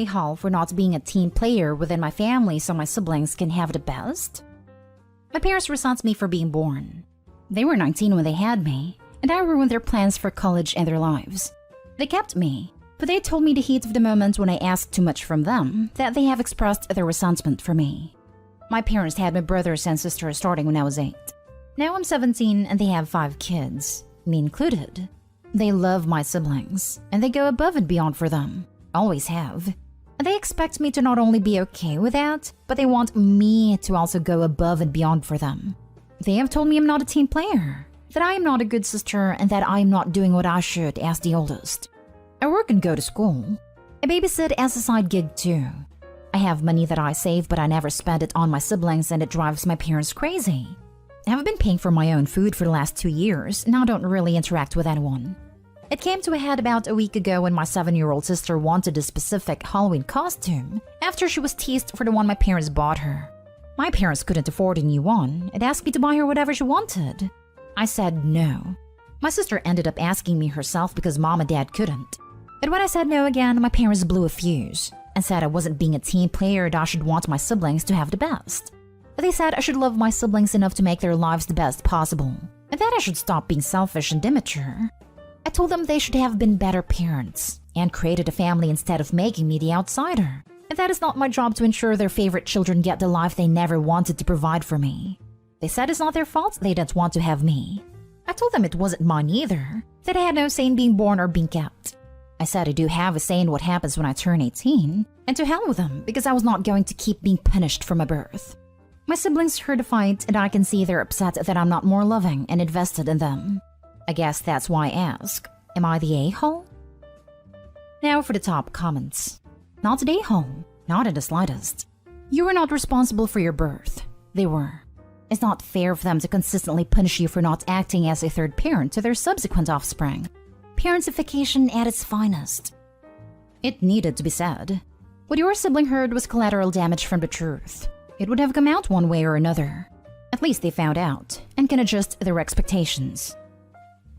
a-hole for not being a team player within my family so my siblings can have the best? My parents resent me for being born. They were 19 when they had me, and I ruined their plans for college and their lives. They kept me, but they told me the heat of the moment when I asked too much from them that they have expressed their resentment for me. My parents had my brothers and sisters starting when I was 8. Now I'm 17 and they have 5 kids, me included. They love my siblings, and they go above and beyond for them. Always have. And they expect me to not only be okay with that, but they want me to also go above and beyond for them. They have told me I'm not a team player, that I am not a good sister, and that I am not doing what I should as the oldest. I work and go to school. I babysit as a side gig too. I have money that I save, but I never spend it on my siblings, and it drives my parents crazy. I have been paying for my own food for the last 2 years, and I don't really interact with anyone. It came to a head about a week ago when my 7-year-old sister wanted a specific Halloween costume after she was teased for the one my parents bought her. My parents couldn't afford a new one and asked me to buy her whatever she wanted. I said no. My sister ended up asking me herself because mom and dad couldn't. And when I said no again, my parents blew a fuse and said I wasn't being a team player and I should want my siblings to have the best. They said I should love my siblings enough to make their lives the best possible, and that I should stop being selfish and immature. I told them they should have been better parents and created a family instead of making me the outsider, and that is not my job to ensure their favorite children get the life they never wanted to provide for me. They said it's not their fault they didn't want to have me. I told them it wasn't mine either, that I had no say in being born or being kept. I said I do have a say in what happens when I turn 18, and to hell with them because I was not going to keep being punished for my birth. My siblings heard the fight, and I can see they're upset that I'm not more loving and invested in them. I guess that's why I ask, am I the a-hole? Now for the top comments. Not an a-hole, not in the slightest. You were not responsible for your birth. They were. It's not fair for them to consistently punish you for not acting as a third parent to their subsequent offspring. Parentification at its finest. It needed to be said. What your sibling heard was collateral damage from the truth. It would have come out one way or another. At least they found out and can adjust their expectations.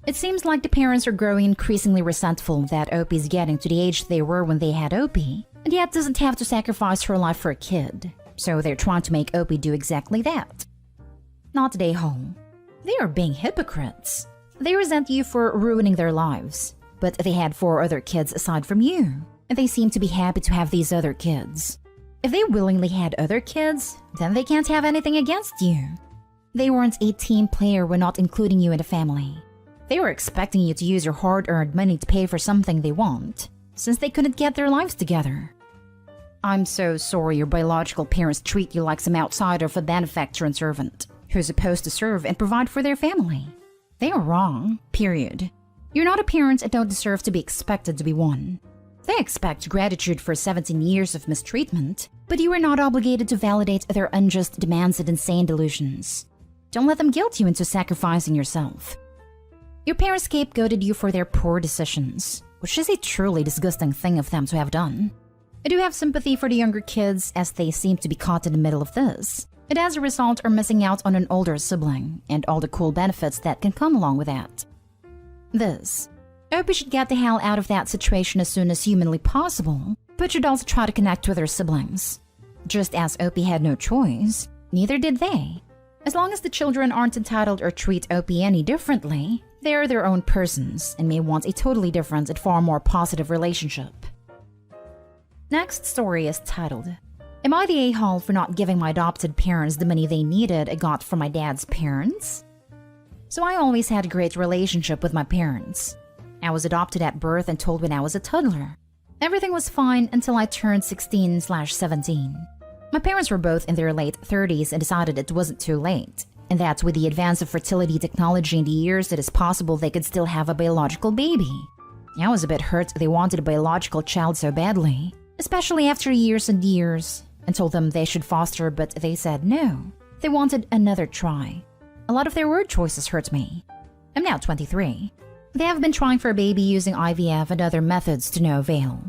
It seems like the parents are growing increasingly resentful that Opie's getting to the age they were when they had Opie, and yet doesn't have to sacrifice her life for a kid. So they're trying to make Opie do exactly that. Not a home. They are being hypocrites. They resent you for ruining their lives, but they had 4 other kids aside from you, and they seem to be happy to have these other kids. If they willingly had other kids, then they can't have anything against you. They weren't a team player when not including you in the family. They were expecting you to use your hard-earned money to pay for something they want, since they couldn't get their lives together. I'm so sorry your biological parents treat you like some outsider of a benefactor and servant, who's supposed to serve and provide for their family. They are wrong, period. You're not a parent and don't deserve to be expected to be one. They expect gratitude for 17 years of mistreatment, but you are not obligated to validate their unjust demands and insane delusions. Don't let them guilt you into sacrificing yourself. Your parents scapegoated you for their poor decisions, which is a truly disgusting thing of them to have done. I do have sympathy for the younger kids as they seem to be caught in the middle of this, and as a result are missing out on an older sibling and all the cool benefits that can come along with that. Opie should get the hell out of that situation as soon as humanly possible, but should also try to connect with her siblings. Just as Opie had no choice, neither did they. As long as the children aren't entitled or treat Opie any differently, they are their own persons and may want a totally different and far more positive relationship. Next story is titled, Am I the a-hole for not giving my adopted parents the money they needed I got from my dad's parents? So I always had a great relationship with my parents. I was adopted at birth and told when I was a toddler. Everything was fine until I turned 16/17. My parents were both in their late 30s and decided it wasn't too late, and that with the advance of fertility technology in the years it is possible they could still have a biological baby. I was a bit hurt they wanted a biological child so badly, especially after years and years, and told them they should foster, but they said no. They wanted another try. A lot of their word choices hurt me. I'm now 23. They have been trying for a baby using IVF and other methods to no avail.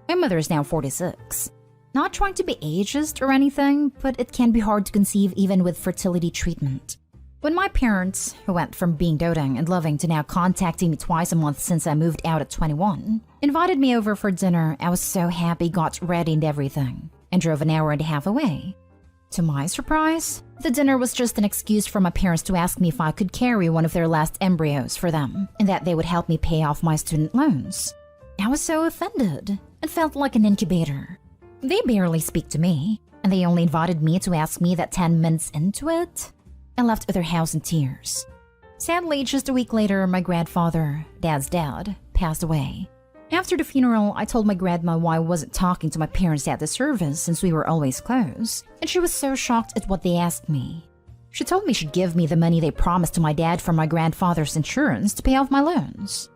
My mother is now 46. Not trying to be ageist or anything, but it can be hard to conceive even with fertility treatment. When my parents, who went from being doting and loving to now contacting me twice a month since I moved out at 21, invited me over for dinner, I was so happy, got ready and everything, and drove an hour and a half away. To my surprise, the dinner was just an excuse for my parents to ask me if I could carry one of their last embryos for them, and that they would help me pay off my student loans. I was so offended and felt like an incubator. They barely speak to me, and they only invited me to ask me that 10 minutes into it. I left their house in tears. Sadly, just a week later, my grandfather, Dad's dad, passed away. After the funeral, I told my grandma why I wasn't talking to my parents at the service since we were always close, and she was so shocked at what they asked me. She told me she'd give me the money they promised to my dad from my grandfather's insurance to pay off my loans.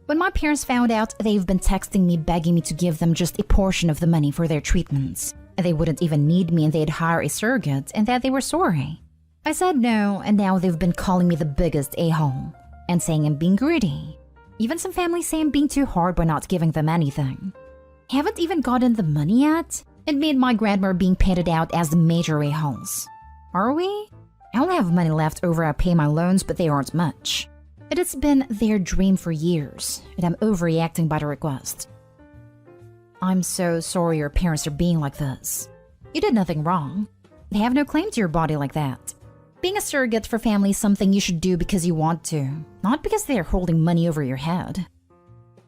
When my parents found out, they've been texting me begging me to give them just a portion of the money for their treatments. They wouldn't even need me and they'd hire a surrogate and that they were sorry. I said no, and now they've been calling me the biggest a-hole and saying I'm being greedy. Even some families say I'm being too hard by not giving them anything. Haven't even gotten the money yet, and me and my grandma are being painted out as the major a-holes. Are we? I only have money left over I pay my loans, but they aren't much. It has been their dream for years, and I'm overreacting by the request. I'm so sorry your parents are being like this. You did nothing wrong. They have no claim to your body like that. Being a surrogate for family is something you should do because you want to, not because they are holding money over your head.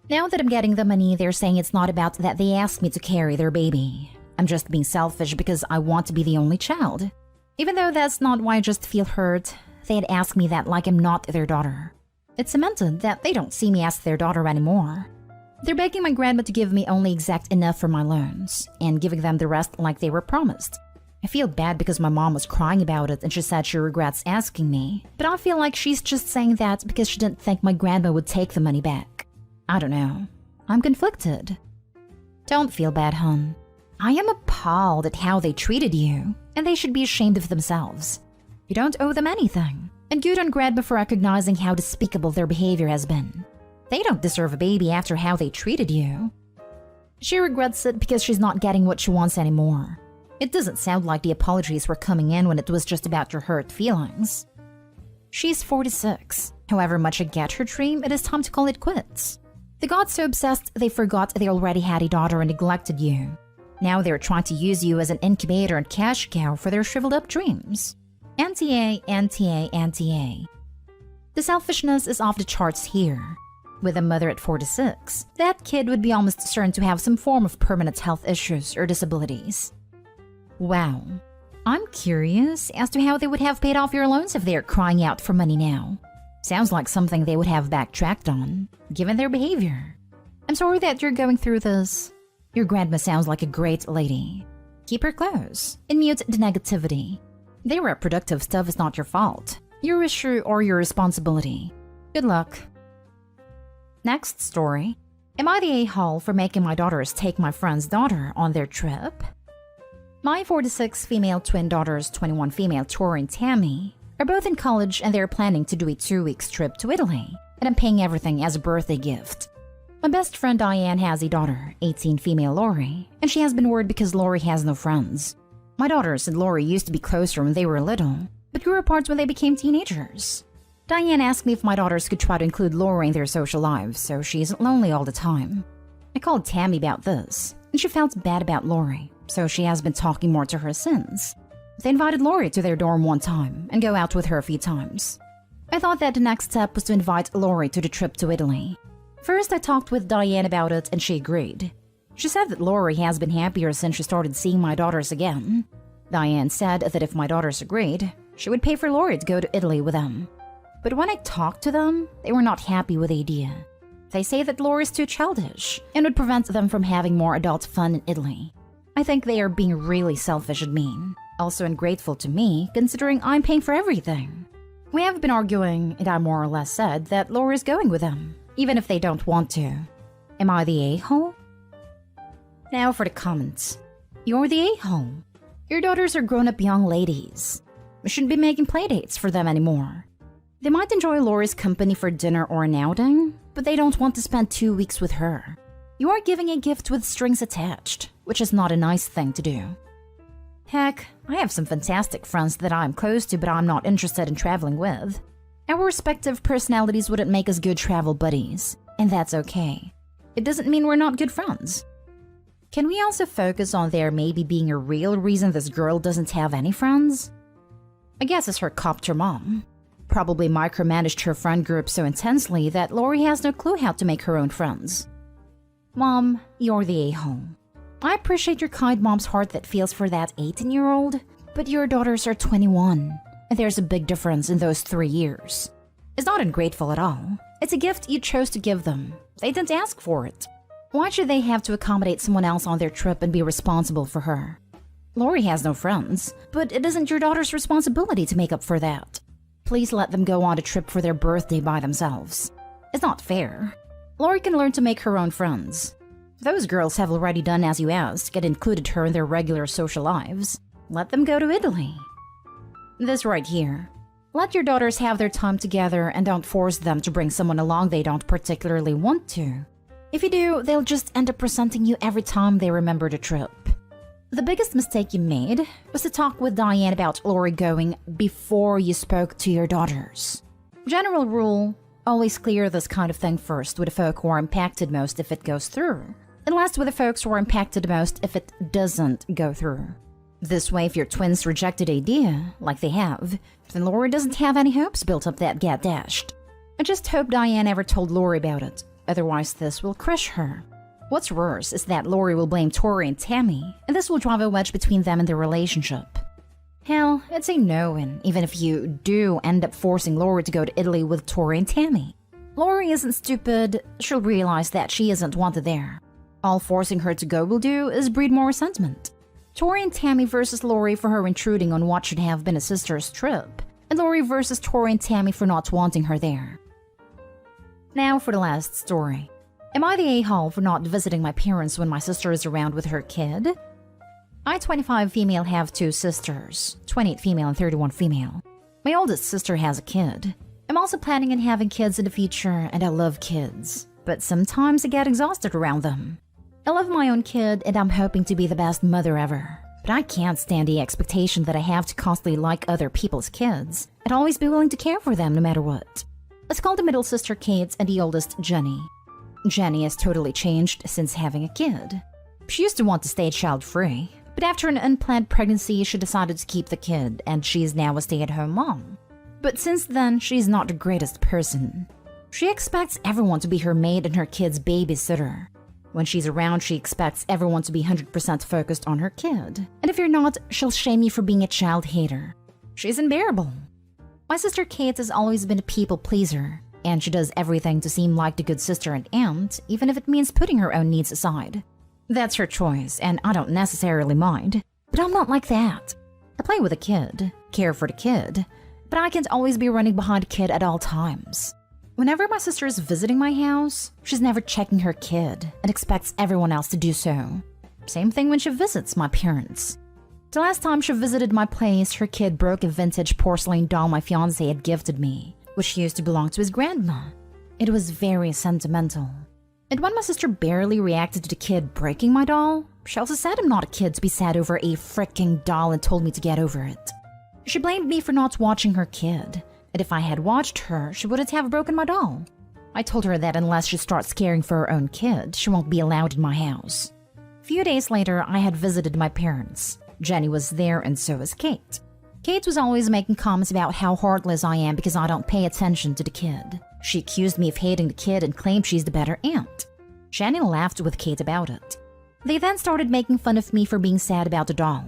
Now that I'm getting the money, they're saying it's not about that they asked me to carry their baby. I'm just being selfish because I want to be the only child. Even though that's not why I just feel hurt, they had asked me that like I'm not their daughter. It's cemented that they don't see me as their daughter anymore. They're begging my grandma to give me only exact enough for my loans, and giving them the rest like they were promised. I feel bad because my mom was crying about it and she said she regrets asking me, but I feel like she's just saying that because she didn't think my grandma would take the money back. I don't know. I'm conflicted. Don't feel bad, hon. I am appalled at how they treated you, and they should be ashamed of themselves. You don't owe them anything, and good on grandma for recognizing how despicable their behavior has been. They don't deserve a baby after how they treated you. She regrets it because she's not getting what she wants anymore. It doesn't sound like the apologies were coming in when it was just about your hurt feelings. She's 46. However much I get her dream, it is time to call it quits. They got so obsessed they forgot they already had a daughter and neglected you. Now they're trying to use you as an incubator and cash cow for their shriveled up dreams. Anti-A, anti-A, anti-A. The selfishness is off the charts here. With a mother at 46, that kid would be almost certain to have some form of permanent health issues or disabilities. Wow. I'm curious as to how they would have paid off your loans if they're crying out for money now. Sounds like something they would have backtracked on, given their behavior. I'm sorry that you're going through this. Your grandma sounds like a great lady. Keep her close and mute the negativity. Their reproductive stuff is not your fault, your issue or your responsibility. Good luck. Next story. Am I the a-hole for making my daughters take my friend's daughter on their trip? My 46 female twin daughters, 21 female Tori and Tammy, are both in college and they're planning to do a 2-week trip to Italy, and I'm paying everything as a birthday gift. My best friend Diane has a daughter, 18 female Lori, and she has been worried because Lori has no friends. My daughters and Lori used to be closer when they were little, but grew apart when they became teenagers. Diane asked me if my daughters could try to include Lori in their social lives so she isn't lonely all the time. I called Tammy about this, and she felt bad about Lori, so she has been talking more to her since. They invited Lori to their dorm one time and go out with her a few times. I thought that the next step was to invite Lori to the trip to Italy. First, I talked with Diane about it and she agreed. She said that Lori has been happier since she started seeing my daughters again. Diane said that if my daughters agreed, she would pay for Lori to go to Italy with them. But when I talked to them, they were not happy with the idea. They say that Lori is too childish and would prevent them from having more adult fun in Italy. I think they are being really selfish and mean. Also ungrateful to me, considering I'm paying for everything. We have been arguing, and I more or less said that Lori is going with them, even if they don't want to. Am I the a-hole? Now for the comments. You're the a-hole. Your daughters are grown-up young ladies. We shouldn't be making playdates for them anymore. They might enjoy Lori's company for dinner or an outing, but they don't want to spend 2 weeks with her. You are giving a gift with strings attached, which is not a nice thing to do. Heck, I have some fantastic friends that I'm close to but I'm not interested in traveling with. Our respective personalities wouldn't make us good travel buddies, and that's okay. It doesn't mean we're not good friends. Can we also focus on there maybe being a real reason this girl doesn't have any friends? I guess it's her copter mom. Probably micromanaged her friend group so intensely that Lori has no clue how to make her own friends. Mom, you're the a-hole. I appreciate your kind mom's heart that feels for that 18-year-old, but your daughters are 21, and there's a big difference in those 3 years. It's not ungrateful at all. It's a gift you chose to give them. They didn't ask for it. Why should they have to accommodate someone else on their trip and be responsible for her? Lori has no friends, but it isn't your daughter's responsibility to make up for that. Please let them go on a trip for their birthday by themselves. It's not fair. Lori can learn to make her own friends. Those girls have already done as you asked and included her in their regular social lives. Let them go to Italy. This right here. Let your daughters have their time together and don't force them to bring someone along they don't particularly want to. If you do, they'll just end up resenting you every time they remember the trip. The biggest mistake you made was to talk with Diane about Lori going before you spoke to your daughters. General rule, always clear this kind of thing first with the folk who are impacted most if it goes through, and last with the folks who are impacted most if it doesn't go through. This way, if your twins reject the idea, like they have, then Lori doesn't have any hopes built up that get dashed. I just hope Diane ever told Lori about it, otherwise this will crush her. What's worse is that Lori will blame Tori and Tammy, and this will drive a wedge between them and their relationship. Hell, it's a no-win, even if you do end up forcing Lori to go to Italy with Tori and Tammy. Lori isn't stupid, she'll realize that she isn't wanted there. All forcing her to go will do is breed more resentment. Tori and Tammy versus Lori for her intruding on what should have been a sister's trip, and Lori versus Tori and Tammy for not wanting her there. Now for the last story. Am I the a-hole for not visiting my parents when my sister is around with her kid? I, 25 female, have 2 sisters, 28 female and 31 female. My oldest sister has a kid. I'm also planning on having kids in the future, and I love kids, but sometimes I get exhausted around them. I love my own kid, and I'm hoping to be the best mother ever. But I can't stand the expectation that I have to constantly like other people's kids and always be willing to care for them no matter what. Let's call the middle sister Kate and the oldest Jenny. Jenny has totally changed since having a kid. She used to want to stay child-free, but after an unplanned pregnancy, she decided to keep the kid, and she is now a stay-at-home mom. But since then, she's not the greatest person. She expects everyone to be her maid and her kid's babysitter. When she's around, she expects everyone to be 100% focused on her kid. And if you're not, she'll shame you for being a child hater. She's unbearable. My sister Kate has always been a people pleaser, and she does everything to seem like the good sister and aunt, even if it means putting her own needs aside. That's her choice, and I don't necessarily mind. But I'm not like that. I play with a kid, care for the kid, but I can't always be running behind a kid at all times. Whenever my sister is visiting my house, she's never checking her kid and expects everyone else to do so. Same thing when she visits my parents. The last time she visited my place, her kid broke a vintage porcelain doll my fiancé had gifted me, which used to belong to his grandma. It was very sentimental. And when my sister barely reacted to the kid breaking my doll, she also said I'm not a kid to be sad over a freaking doll and told me to get over it. She blamed me for not watching her kid, and if I had watched her, she wouldn't have broken my doll. I told her that unless she starts caring for her own kid, she won't be allowed in my house. A few days later, I had visited my parents. Jenny was there and so was Kate. Kate was always making comments about how heartless I am because I don't pay attention to the kid. She accused me of hating the kid and claimed she's the better aunt. Jenny laughed with Kate about it. They then started making fun of me for being sad about the doll.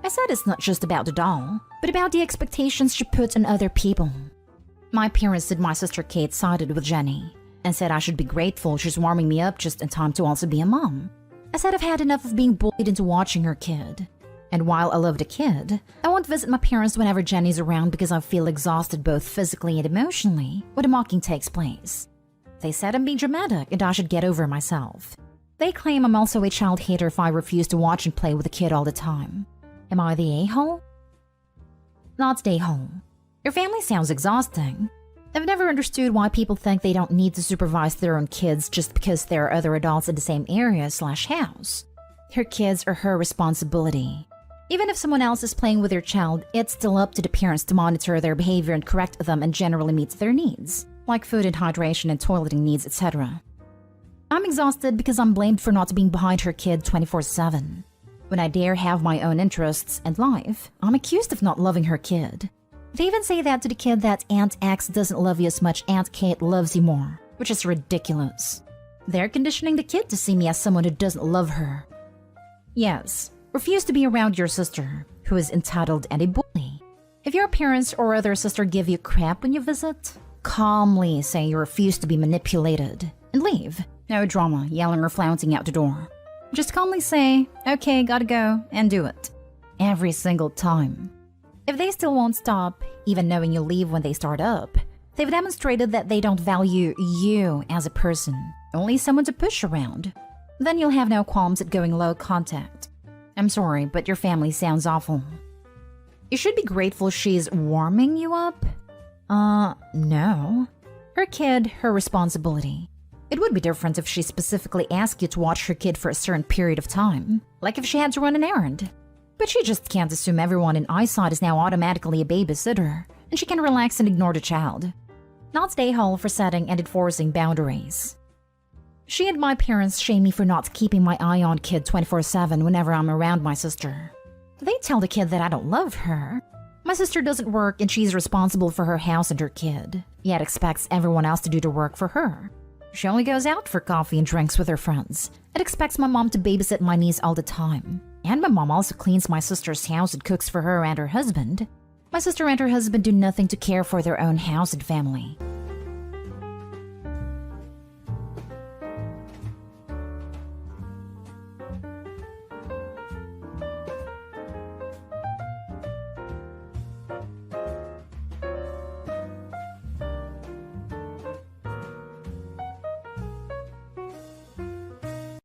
I said it's not just about the doll, but about the expectations she puts on other people. My parents said my sister Kate sided with Jenny and said I should be grateful she's warming me up just in time to also be a mom. I said I've had enough of being bullied into watching her kid. And while I love the kid, I won't visit my parents whenever Jenny's around because I feel exhausted both physically and emotionally when the mocking takes place. They said I'm being dramatic and I should get over myself. They claim I'm also a child hater if I refuse to watch and play with the kid all the time. Am I the a-hole? Not the a-hole. Your family sounds exhausting. I've never understood why people think they don't need to supervise their own kids just because there are other adults in the same area/house. Her kids are her responsibility. Even if someone else is playing with their child, it's still up to the parents to monitor their behavior and correct them and generally meet their needs, like food and hydration and toileting needs, etc. I'm exhausted because I'm blamed for not being behind her kid 24/7. When I dare have my own interests and life, I'm accused of not loving her kid. They even say that to the kid that Aunt X doesn't love you as much Aunt Kate loves you more, which is ridiculous. They're conditioning the kid to see me as someone who doesn't love her. Yes, refuse to be around your sister, who is entitled and a bully. If your parents or other sister give you crap when you visit, calmly say you refuse to be manipulated and leave. No drama, yelling or flouncing out the door. Just calmly say, okay, gotta go, and do it. Every single time. If they still won't stop, even knowing you'll leave when they start up, they've demonstrated that they don't value you as a person, only someone to push around. Then you'll have no qualms at going low contact. I'm sorry, but your family sounds awful. You should be grateful she's warming you up? No. Her kid, her responsibility. It would be different if she specifically asked you to watch her kid for a certain period of time, like if she had to run an errand. But she just can't assume everyone in eyesight is now automatically a babysitter, and she can relax and ignore the child. Not stay home for setting and enforcing boundaries. She and my parents shame me for not keeping my eye on kid 24/7 whenever I'm around my sister. They tell the kid that I don't love her. My sister doesn't work and she's responsible for her house and her kid, yet expects everyone else to do the work for her. She only goes out for coffee and drinks with her friends and expects my mom to babysit my niece all the time. And my mom also cleans my sister's house and cooks for her and her husband. My sister and her husband do nothing to care for their own house and family.